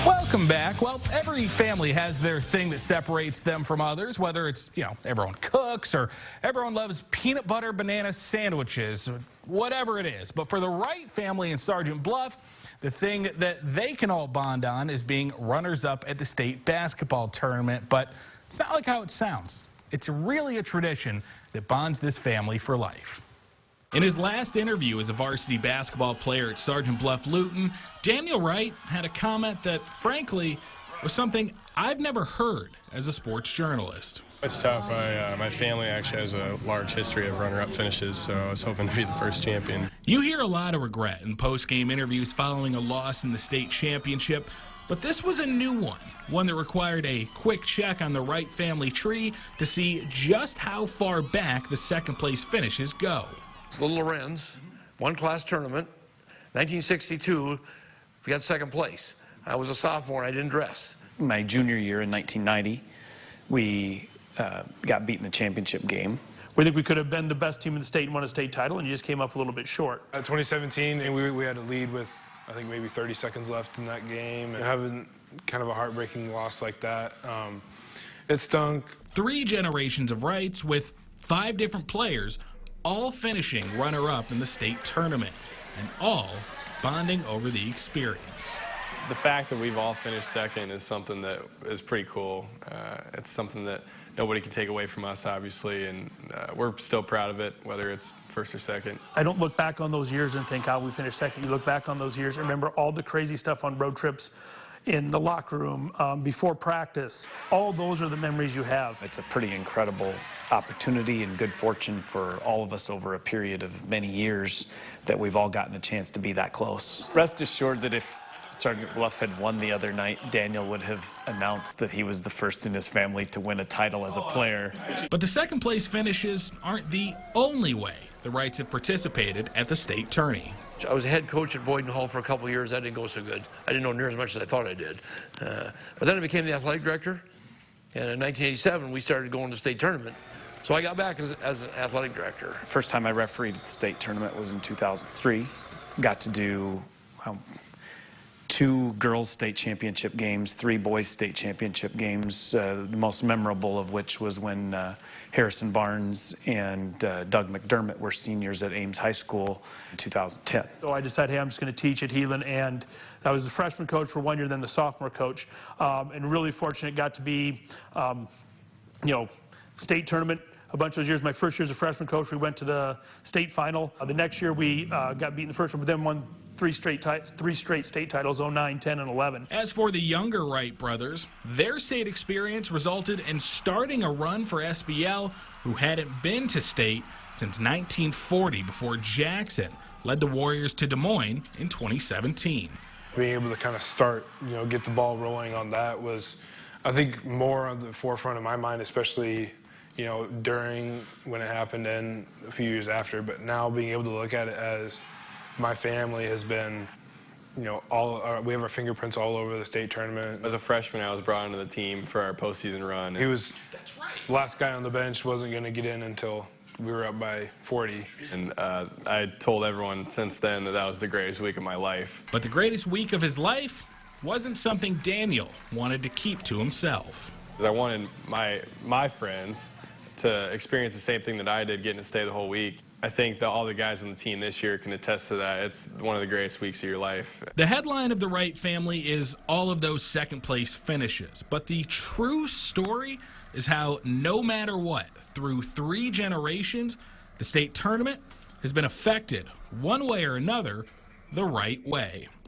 Welcome back. Well, every family has their thing that separates them from others, whether it's, everyone cooks or everyone loves peanut butter banana sandwiches, whatever it is. But for the Wright family in Sergeant Bluff, the thing that they can all bond on is being runners-up at the state basketball tournament. But it's not like how it sounds. It's really a tradition that bonds this family for life. In his last interview as a varsity basketball player at Sergeant Bluff Luton, Daniel Wright had a comment that, frankly, was something I've never heard as a sports journalist. It's tough. My family actually has a large history of runner-up finishes, so I was hoping to be the first champion. You hear a lot of regret in post-game interviews following a loss in the state championship, but this was a new one that required a quick check on the Wright family tree to see just how far back the second-place finishes go. Little Lorenz, one-class tournament, 1962, we got second place. I was a sophomore, I didn't dress. My junior year in 1990, we got beat in the championship game. We think we could have been the best team in the state and won a state title, and you just came up a little bit short. 2017, and we had a lead with, I think, maybe 30 seconds left in that game. And having kind of a heartbreaking loss like that, it stunk. 3 generations of Wrights with 5 different players, all finishing runner-up in the state tournament, and all bonding over the experience. The fact that we've all finished second is something that is pretty cool. It's something that nobody can take away from us, obviously, and we're still proud of it, whether it's first or second. I don't look back on those years and think, we finished second. You look back on those years and remember all the crazy stuff on road trips, in the locker room, before practice. All those are the memories you have. It's a pretty incredible opportunity and good fortune for all of us over a period of many years that we've all gotten a chance to be that close. Rest assured that if Sergeant Bluff had won the other night, Daniel would have announced that he was the first in his family to win a title as a player. But the second place finishes aren't the only way the Wrights have participated at the state tourney. I was a head coach at Boyden Hall for a couple of years. That didn't go so good. I didn't know near as much as I thought I did. But then I became the athletic director, and in 1987 we started going to the state tournament. So I got back as an athletic director. First time I refereed at the state tournament was in 2003. Got to do 2 girls state championship games, 3 boys state championship games, the most memorable of which was when Harrison Barnes and Doug McDermott were seniors at Ames High School in 2010. So I decided, hey, I'm just going to teach at Heelan, and I was the freshman coach for 1 year, then the sophomore coach, and really fortunate, got to be, state tournament a bunch of those years. My first year as a freshman coach, we went to the state final. The next year we got beat in the first one, but then won 3 straight state titles, 09, 10, and 11. As for the younger Wright brothers, their state experience resulted in starting a run for SBL, who hadn't been to state since 1940 before Jackson led the Warriors to Des Moines in 2017. Being able to kind of start, get the ball rolling on that was, I think, more on the forefront of my mind, especially during when it happened and a few years after. But now being able to look at it as my family has been, we have our fingerprints all over the state tournament. As a freshman, I was brought into the team for our postseason run. He was the last guy on the bench, wasn't going to get in until we were up by 40. And I told everyone since then that was the greatest week of my life. But the greatest week of his life wasn't something Daniel wanted to keep to himself. I wanted my friends to experience the same thing that I did, getting to stay the whole week. I think that all the guys on the team this year can attest to that. It's one of the greatest weeks of your life. The headline of the Wright family is all of those second-place finishes. But the true story is how, no matter what, through 3 generations, the state tournament has been affected, one way or another, the right way.